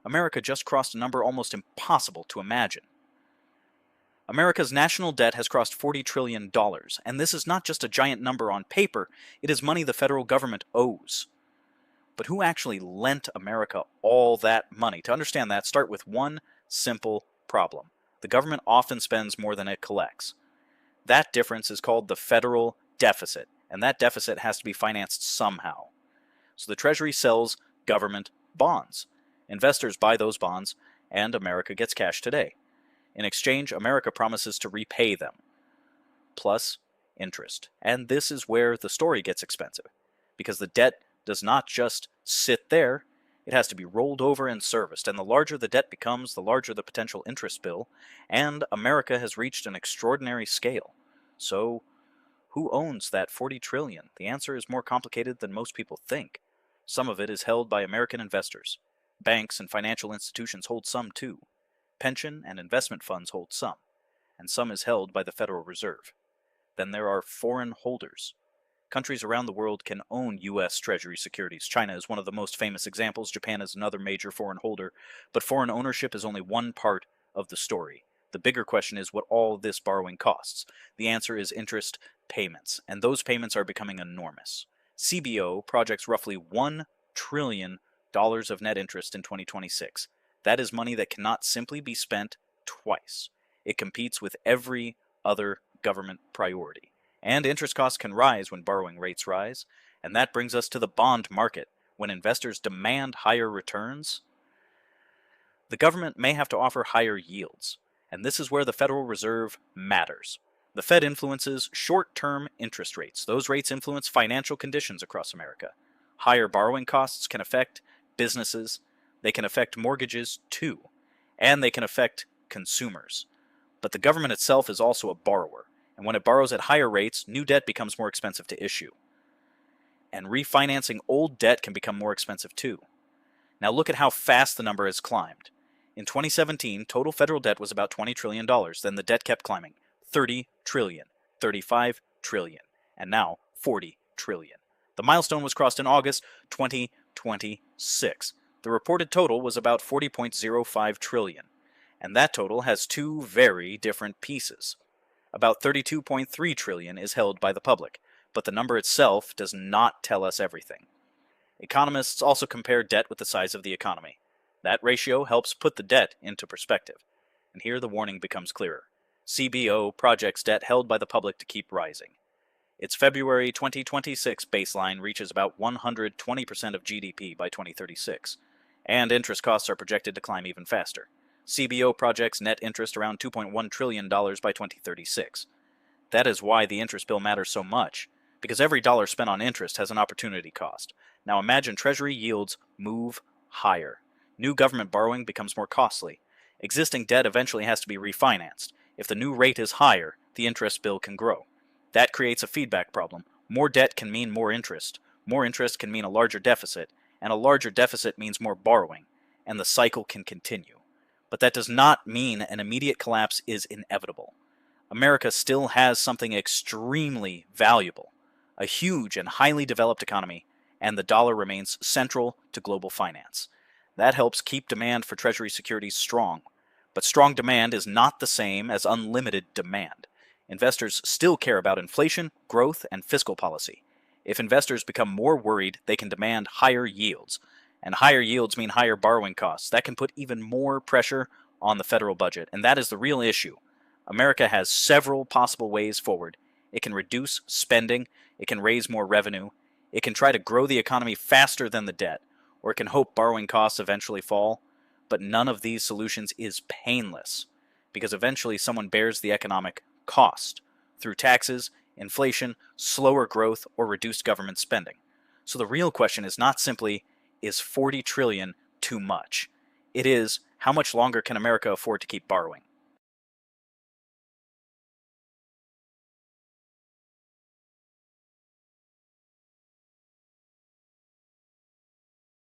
America just crossed a number almost impossible to imagine. America's national debt has crossed $40 trillion, and this is not just a giant number on paper, it is money the federal government owes. But who actually lent America all that money? To understand that, start with one simple problem. The government often spends more than it collects. That difference is called the federal deficit, and that deficit has to be financed somehow. So the Treasury sells government bonds. Investors buy those bonds, and America gets cash today. In exchange, America promises to repay them, plus interest. And this is where the story gets expensive, because the debt does not just sit there, it has to be rolled over and serviced, and the larger the debt becomes, the larger the potential interest bill, and America has reached an extraordinary scale. So, who owns that $40 trillion? The answer is more complicated than most people think. Some of it is held by American investors. Banks and financial institutions hold some too. Pension and investment funds hold some, and some is held by the Federal Reserve. Then there are foreign holders. Countries around the world can own U.S. Treasury securities. China is one of the most famous examples. Japan is another major foreign holder. But foreign ownership is only one part of the story. The bigger question is what all this borrowing costs. The answer is interest payments, and those payments are becoming enormous. CBO projects roughly $1 trillion of net interest in 2026. That is money that cannot simply be spent twice. It competes with every other government priority. And interest costs can rise when borrowing rates rise. And that brings us to the bond market. When investors demand higher returns, the government may have to offer higher yields. And this is where the Federal Reserve matters. The Fed influences short-term interest rates. Those rates influence financial conditions across America. Higher borrowing costs can affect businesses. They can affect mortgages too, and they can affect consumers. But the government itself is also a borrower, and when it borrows at higher rates, new debt becomes more expensive to issue. And refinancing old debt can become more expensive too. Now look at how fast the number has climbed. In 2017, total federal debt was about $20 trillion, then the debt kept climbing. 30 trillion, 35 trillion, and now 40 trillion. The milestone was crossed in August 2026. The reported total was about 40.05 trillion, and that total has two very different pieces. About 32.3 trillion is held by the public, but the number itself does not tell us everything. Economists also compare debt with the size of the economy. That ratio helps put the debt into perspective, and here the warning becomes clearer. CBO projects debt held by the public to keep rising. Its February 2026 baseline reaches about 120% of GDP by 2036, and interest costs are projected to climb even faster. CBO projects net interest around $2.1 trillion by 2036. That is why the interest bill matters so much, because every dollar spent on interest has an opportunity cost. Now imagine Treasury yields move higher. New government borrowing becomes more costly. Existing debt eventually has to be refinanced. If the new rate is higher, the interest bill can grow. That creates a feedback problem. More debt can mean more interest. More interest can mean a larger deficit, and a larger deficit means more borrowing, and the cycle can continue. But that does not mean an immediate collapse is inevitable. America still has something extremely valuable, a huge and highly developed economy, and the dollar remains central to global finance. That helps keep demand for Treasury securities strong. But strong demand is not the same as unlimited demand. Investors still care about inflation, growth, and fiscal policy. If investors become more worried, they can demand higher yields. And higher yields mean higher borrowing costs. That can put even more pressure on the federal budget, and that is the real issue. America has several possible ways forward. It can reduce spending, it can raise more revenue, it can try to grow the economy faster than the debt, or it can hope borrowing costs eventually fall. But none of these solutions is painless, because eventually someone bears the economic cost through taxes, inflation, slower growth, or reduced government spending. So the real question is not simply, is 40 trillion too much? It is, how much longer can America afford to keep borrowing?